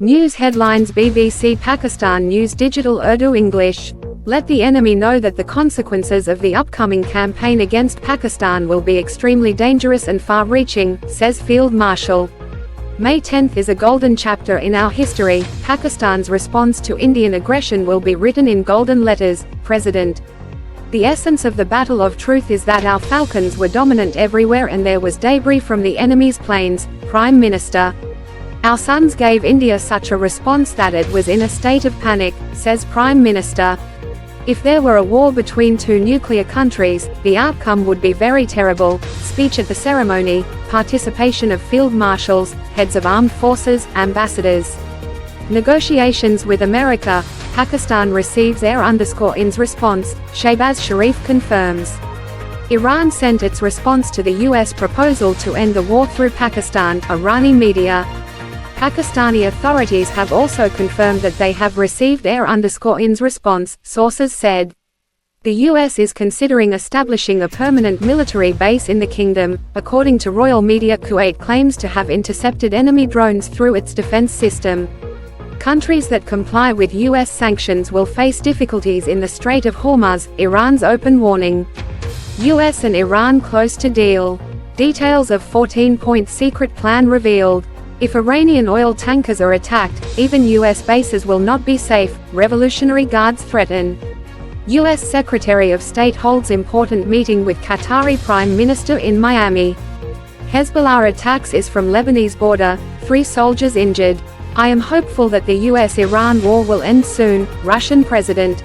News headlines: BBC Pakistan News Digital Urdu English. Let the enemy know that the consequences of the upcoming campaign against Pakistan will be extremely dangerous and far-reaching, says Field Marshal. May 10th is a golden chapter in our history. Pakistan's response to Indian aggression will be written in golden letters. President. The essence of the battle of truth is that our falcons were dominant everywhere and there was debris from the enemy's planes. Prime Minister. Our sons gave India such a response that it was in a state of panic, says Prime Minister. If there were a war between two nuclear countries, the outcome would be very terrible. Speech at the ceremony, participation of field marshals, heads of armed forces, ambassadors. Negotiations with America. Pakistan receives air_in's response, Shehbaz Sharif confirms. Iran sent its response to the US proposal to end the war through Pakistan, Irani media. Pakistani authorities have also confirmed that they have received air_in's response, sources said. The US is considering establishing a permanent military base in the kingdom. According to royal media, Kuwait claims to have intercepted enemy drones through its defense system. Countries that comply with US sanctions will face difficulties in the Strait of Hormuz, Iran's open warning. US and Iran close to deal. Details of 14-point secret plan revealed. If Iranian oil tankers are attacked, even US bases will not be safe, Revolutionary Guards threaten. US Secretary of State holds important meeting with Qatari Prime Minister in Miami. Hezbollah attacks is from Lebanese border, 3 soldiers injured. I am hopeful that the US-Iran war will end soon, Russian President.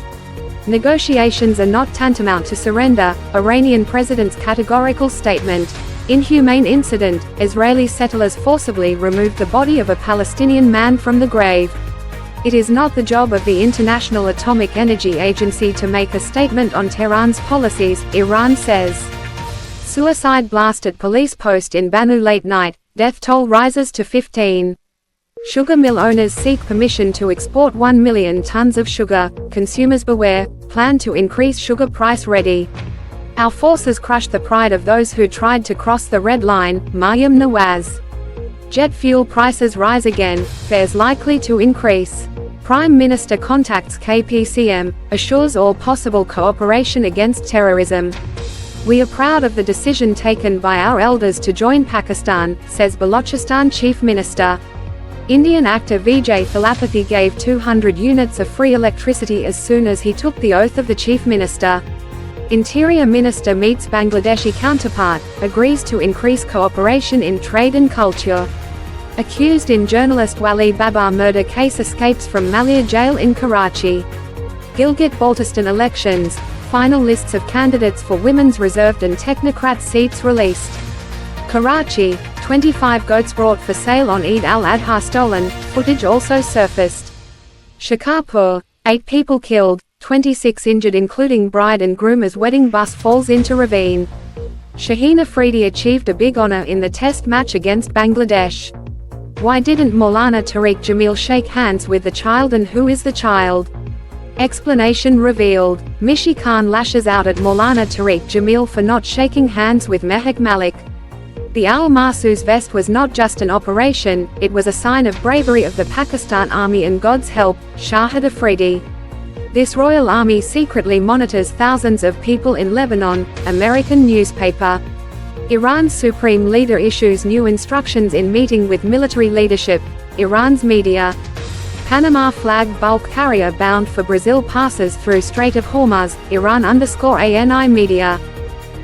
Negotiations are not tantamount to surrender, Iranian President's categorical statement. Inhumane incident, Israeli settlers forcibly removed the body of a Palestinian man from the grave. It is not the job of the International Atomic Energy Agency to make a statement on Tehran's policies, Iran says. Suicide blast at police post in Banu late night, death toll rises to 15. Sugar mill owners seek permission to export 1 million tons of sugar, consumers beware, plan to increase sugar price ready. Our forces crushed the pride of those who tried to cross the red line, Maryam Nawaz. Jet fuel prices rise again, fares likely to increase. Prime Minister contacts KPCM, assures all possible cooperation against terrorism. We are proud of the decision taken by our elders to join Pakistan, says Balochistan Chief Minister. Indian actor Vijay Thalapathy gave 200 units of free electricity as soon as he took the oath of the Chief Minister. Interior Minister meets Bangladeshi counterpart, agrees to increase cooperation in trade and culture. Accused in journalist Wali Babar murder case escapes from Malia jail in Karachi. Gilgit-Baltistan elections, final lists of candidates for women's reserved and technocrat seats released. Karachi, 25 goats brought for sale on Eid al-Adha stolen, footage also surfaced. Shikarpur, 8 people killed, 26 injured including bride and groom as wedding bus falls into ravine. Shaheen Afridi achieved a big honor in the test match against Bangladesh. Why didn't Maulana Tariq Jamil shake hands with the child and who is the child? Explanation revealed. Mishi Khan lashes out at Maulana Tariq Jamil for not shaking hands with Mehak Malik. The Al Mahsoos vest was not just an operation, it was a sign of bravery of the Pakistan Army and God's help, Shahid Afridi. This Royal Army secretly monitors thousands of people in Lebanon, American newspaper. Iran's supreme leader issues new instructions in meeting with military leadership, Iran's media. Panama flag bulk carrier bound for Brazil passes through Strait of Hormuz, Iran_ANI media.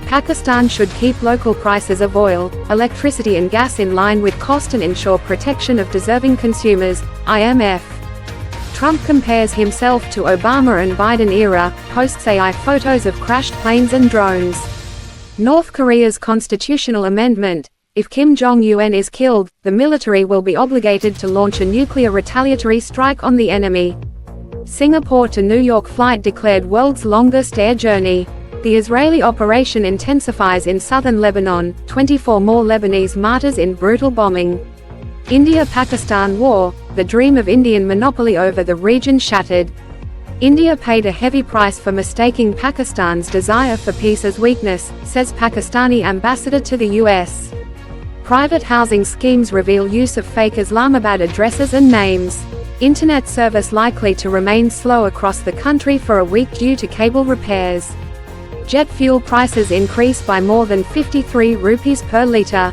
Pakistan should keep local prices of oil, electricity and gas in line with cost and ensure protection of deserving consumers, IMF. Trump compares himself to Obama and Biden era, posts AI photos of crashed planes and drones. North Korea's constitutional amendment: if Kim Jong-un is killed, the military will be obligated to launch a nuclear retaliatory strike on the enemy. Singapore to New York flight declared world's longest air journey. The Israeli operation intensifies in southern Lebanon, 24 more Lebanese martyrs in brutal bombing. India-Pakistan war, the dream of Indian monopoly over the region shattered. India paid a heavy price for mistaking Pakistan's desire for peace as weakness, says Pakistani ambassador to the US. Private housing schemes reveal use of fake Islamabad addresses and names. Internet service likely to remain slow across the country for a week due to cable repairs. Jet fuel prices increase by more than 53 rupees per litre.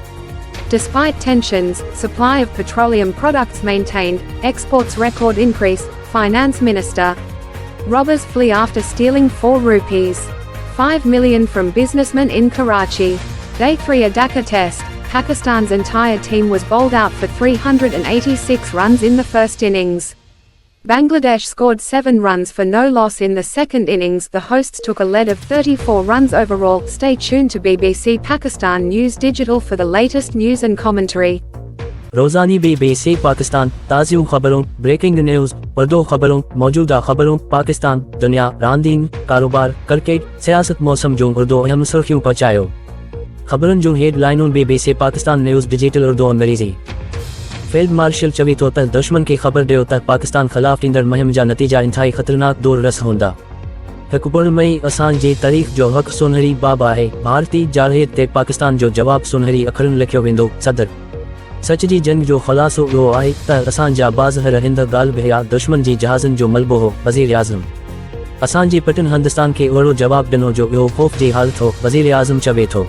Despite tensions, supply of petroleum products maintained, exports record increase, Finance Minister. Robbers flee after stealing 4 rupees. 5 million from businessmen in Karachi. Day 3 a Dhaka test. Pakistan's entire team was bowled out for 386 runs in the first innings. Bangladesh scored 7 runs for no loss in the second innings. The hosts took a lead of 34 runs overall. Stay tuned to BBC Pakistan News Digital for the latest news and commentary. रोजानी BBC Pakistan ताज़ा खबरों, breaking news, Urdu खबरों, मौजूदा खबरों, पाकिस्तान, दुनिया, रांदीन, कारोबार, cricket, सियासत, मौसम जो उर्दू अहम सुर्खियों पहुंचायो। खबरन जो हेडलाइनों BBC Pakistan news digital Urdu अंग्रेजी। फील्ड मार्शल चवीतो त दुश्मन की खबर ॾियो त पाकिस्तान ख़िलाफ़ ईंदड़ मुहिम जा नतीजा इंतहाई ख़तरनाक दूर रस हूंदा। हिकु मई असांजी तारीख़ जो हक़ सुनहरी बाब आहे। भारतीय जारहियत ते पाकिस्तान जो जवाब सुनहरी अखरनि लिखियो वेंदो। सदर सच जी जंग जो ख़ुलासो इहो आहे त असांजा बाज़ रहंद ॻाल्हि भया दुश्मन जी जहाज़नि जो मलबो हो। वज़ीर आज़म असांजी पिटनि हिंदुस्तान खे अहिड़ो जवाब ॾिनो जो इहो ख़ौफ़ जी हालत हो। वज़ीर आज़म चवे थो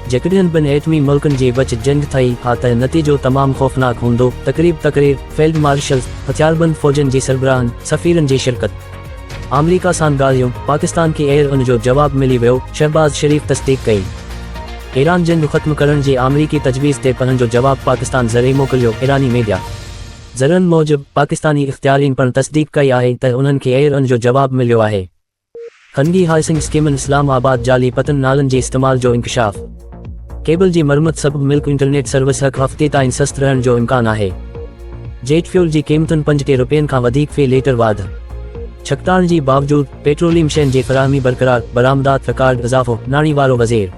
जेकॾहिं ॿिनि एटमी मुल्कनि जे विच जंग थई हा त नतीजो तमामु ख़ौफ़नाक हूंदो। तक़रीर फील्ड मार्शल हथियारबंद फ़ौजनि जी सरबराहनि सफ़ीरनि जी शिरकत। अमरीका सां ॻाल्हियूं पाकिस्तान खे एयर उन जो जवाब मिली वियो। शहबाज़ शरीफ़ तस्दीक़ कई। ईरान जंग ख़त्म करण जी अमरीकी तजवीज़ ते पंहिंजो जवाब पाकिस्तान ज़रिए मोकिलियो। ईरानी मीडिया ज़रनि मूजिबि पाकिस्तानी इख़्तियारियुनि पिणु तस्दीक़ कई आहे त उन्हनि खे एयर उन जो जवाब मिलियो आहे। ख़ानगी हाउसिंग स्कीमनि इस्लामाबाद जाली पतन नालनि जे इस्तेमाल जो इंकशाफ। केबल जी मरमत सबबि मिल्क इंटरनेट सर्विस हक़ हफ़्ते ताईं सस्त रहण जो इम्कान आहे। जेट फ्यूल जी क़ीमतुनि 50 रुपयनि खां वधीक फ़ी लीटर वाध। छकताण जी बावजूद पेट्रोलियम शयुनि जी फ़राहमी बरक़रार। बरामदात रिकॉर्ड इज़ाफ़ो। नाणी वारो वज़ीर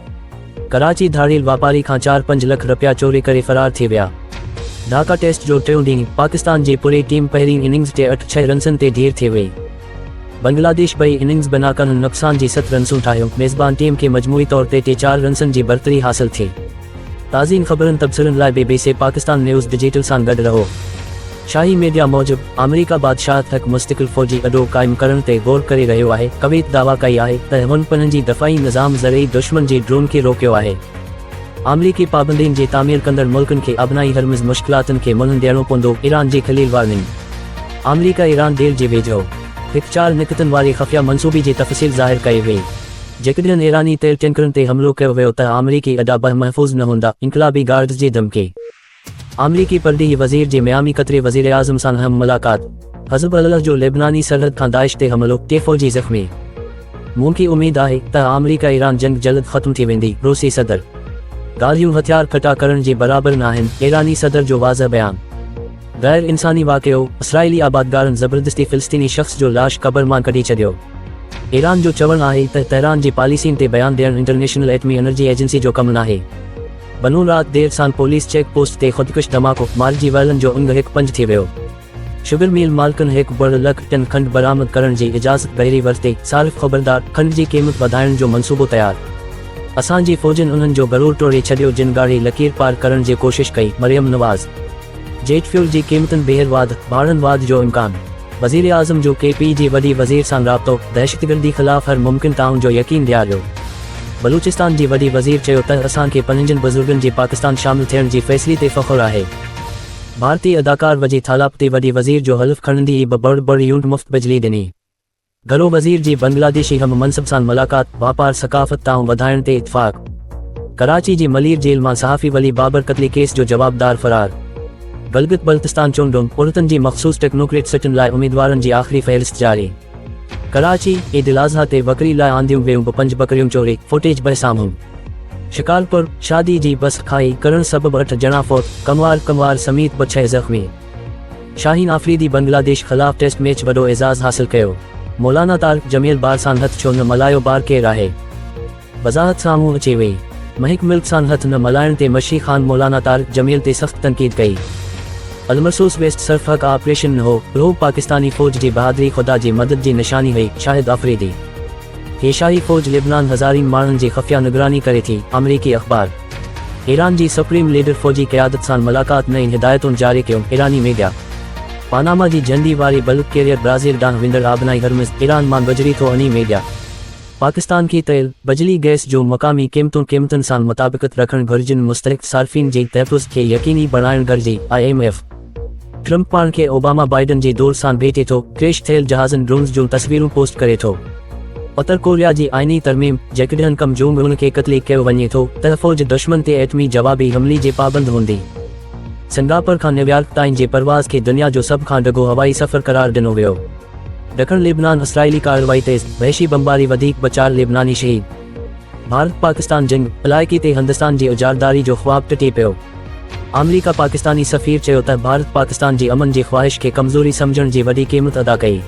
कराची धाड़ील वापारी खां 4-5 लख रुपया चोरी करे फ़रार थी विया। ढाका टेस्ट जो टियों ॾींहुं पाकिस्तान जी पूरी टीम पहिरीं इनिंग्स ते 8-6 रन्सनि ते ढीर थी वई। बांग्लादेश ॿई इनिंग्स बिनाकन नुक़सान जी 7 रन्सूं ठाहियो। मेज़बान टीम खे मजमूई तौर ते 4 रन्सनि जी बरतरी हासिल थी। ताज़ीन ख़बरनि तबसरनि लाइ BBC पाकिस्तान न्यूज़ डिजिटल सां गॾु रहो। शाही मीडिया मूजिबि अमरीका बादशाहत हिकु मुस्तक़िल फ़ौजी अॾो क़ाइमु करण ते ग़ौर करे रहियो आहे। कवीत दावा कई आहे त हुन पंहिंजी दफ़ाई निज़ाम ज़रिए दुश्मन जी ड्रोन खे रोकियो आहे। अमरीकी पाबंदियुनि जी तामीर कंदड़ मुल्कनि खे अबनाई हरमज़ मुश्किलातुनि खे मुल्हु ॾियणो पवंदो। ईरान जी ख़लील वार्निंग। अमरीका ईरान डील जे वेझो हिकु 4 निकतनि वारी ख़फ़िया मनसूबी जी तफ़सील ज़ाहिर कई वई। जेकॾहिं ईरानी तेल टैंकरनि ते हमलो कयो वियो त अमरीकी अॾा महफ़ूज़ न हूंदा। इनक़लाबी गार्ड्स जी धमकी। अमरीकी परॾेही वज़ीर जी मियामी क़तरी वज़ीर आज़म सां अहम मुलाक़ात। हिज़्बुल्लाह जो लेबनानी सरहद खां दाइश ते हमलो। 3 फ़ौजी ज़ख़्मी। मूंखे उमेद आहे त अमरीका ईरान जंग जल्द ख़त्म थी वेंदी। रूसी सदर ॻाल्हियूं हथियार खटा करण जी बराबरि न आहिनि। ईरानी सदर जो वाज़ह बयान। गैर इंसानी वाक़ियो इसराइली आबादगारनि ज़बरदस्ती फ़िलिस्तीनी शख़्स जो लाश क़बर मां कढी छॾियो। ईरान जो चवणु आहे त तेहरान जी पॉलिसियुनि ते बयान ॾियणु इंटरनेशनल एटमी एनर्जी एजेंसी जो कमु नाहे। बनू राति देर सां पुलिस चेक पोस्ट ते ख़ुदकुश धमाको। मारिजी वयलनि जो अंग 1.5 थी वियो। शुगर मिल मालिकनि 1 लख टन खंड बरामद करण जी इजाज़त बहिरी वरिती। सारिफ़ ख़बरदार खंड जी क़ीमत वधाइण जो मनसूबो तयारु। असांजी फ़ौजनि उन्हनि जो गरूर टोड़े छॾियो जिन ॻाढ़ी लकीर पार करण जी कोशिश कई। मरियम नवाज़ जेट फ्यूल जी क़ीमतुनि बेहर वाध। भाड़नि वाध जो इम्कान। वज़ीर आज़म जो KP जी वॾी वज़ीर सां राब्तो। दहशतगर्दी ख़िलाफ़ हर मुमकिन ताउन जो यकीन ॾियारियो। बलूचिस्तान जी वॾी वज़ीर चयो त असांखे पंहिंजनि बुज़ुर्गनि जी पाकिस्तान शामिल थियण जी फ़ैसिले ते फ़ख़्रु आहे। भारतीय अदाकार वजी थालापती वॾी वज़ीर जो हल्फ़ खणंदी ई बड़ यूनिट मुफ़्त बिजली ॾिनी। घरो वज़ीर जी बांग्लादेशी हम मनसब सां मुलाक़ात। वापार सकाफ़त ताउन वधाइण ते इत्फ़ाक़। कराची जी मलीर जेल मां सहाफ़ी वली बाबर क़त्ली केस जो जवाबदार फ़रार। गिलगित बल्तिस्तान चूंडुनि औरतुनि जी मख़सूस टेक्नोक्रेट सीटुनि लाइ उम्मीदवारनि जी आख़िरी फ़हिरिस्त जारी। कराची ईद अज़हा ते बकरी लाइ आंदियूं वियूं 5 बकरियूं चोरी। फुटेज बहिसाम्हूं। शिकारपुर शादी जी बस खाई करण सबबि 8 ॼणा फौत। कमवार समेत 6 ज़ख़्मी। शाहीन आफ़रीदी बांग्लादेश ख़िलाफ़ टेस्ट मैच वॾो एज़ाज़ हासिल कयो। मौलाना तारिक जमील बार सां हथ छो न मलायो बार केरु आहे। वज़ाहत साम्हूं अची वई। महक मिल्क सां हथ न मलाइण ते मशी ख़ान मौलाना तारिक जमील ते सख़्त तनक़ीद कई। अलमरसूस वेस्ट सर्फ हक़ ऑपरेशन न हो। रुह पाकिस्तानी फ़ौज जी बहादुरी ख़ुदा जी मदद जी निशानी हुई। शाहिद आफ़रीदी। हे शाही फ़ौज लेबनान हज़ारीन माण्हुनि जी ख़फ़िया निगरानी करे थी। अमरीकी अख़बार। ईरान जी सुप्रीम लीडर फ़ौजी क़यादत सां मुलाक़ात नई हिदायतुनि जारी कयूं ईरानी मीडिया। पानामा जी जंदी वारी बल्क कैरियर ब्राज़ील ॾांहुं वेंदड़ आबनाई हरमुज़ ईरान मां गुज़री थो वञे मीडिया। पाकिस्तान की तेल बिजली गैस जो मक़ामी क़ीमतुनि सां मुताबिक़त रखणु घुरिजुनि मुस्तहिक़ सार्फ़िन जे तहफ़्फ़ुज़ खे यक़ीनी बणाइणु घुरिजे IMF। ट्रंप पाण खे ओबामा बाइडन जे दौर सां भेटे थो क्रैश थियल जहाज़नि ड्रोन्स जूं तस्वीरूं पोस्ट करे थो। उत्तर कोरिया जी आइनी तरमीम जेकॾहिं कम जोंग उन खे क़त्ल कयो वञे थो त फ़ौज दुश्मन ते एटमी जवाबी हमले जे पाबंद हूंदी। सिंगापुर खां न्यूयॉर्क ताईं जे परवाज़ खे दुनिया जो सभ खां ॾिघो हवाई सफ़र करार ॾिनो वियो। ॾखण लेबनान इसराइली कार्रवाई ते वहशी बमबारी वधीक ब4 लेबनानी शहीद। भारत पाकिस्तान जंग इलाइक़े ते हिंदुस्तान जी उजारदारी जो ख़्वाब टुटी पियो। अमेरिका पाकिस्तानी सफ़ीर चयो त भारत पाकिस्तान जी अमन जी ख़्वाहिश खे कमज़ोरी सम्झण जी वॾी क़ीमत अदा कई।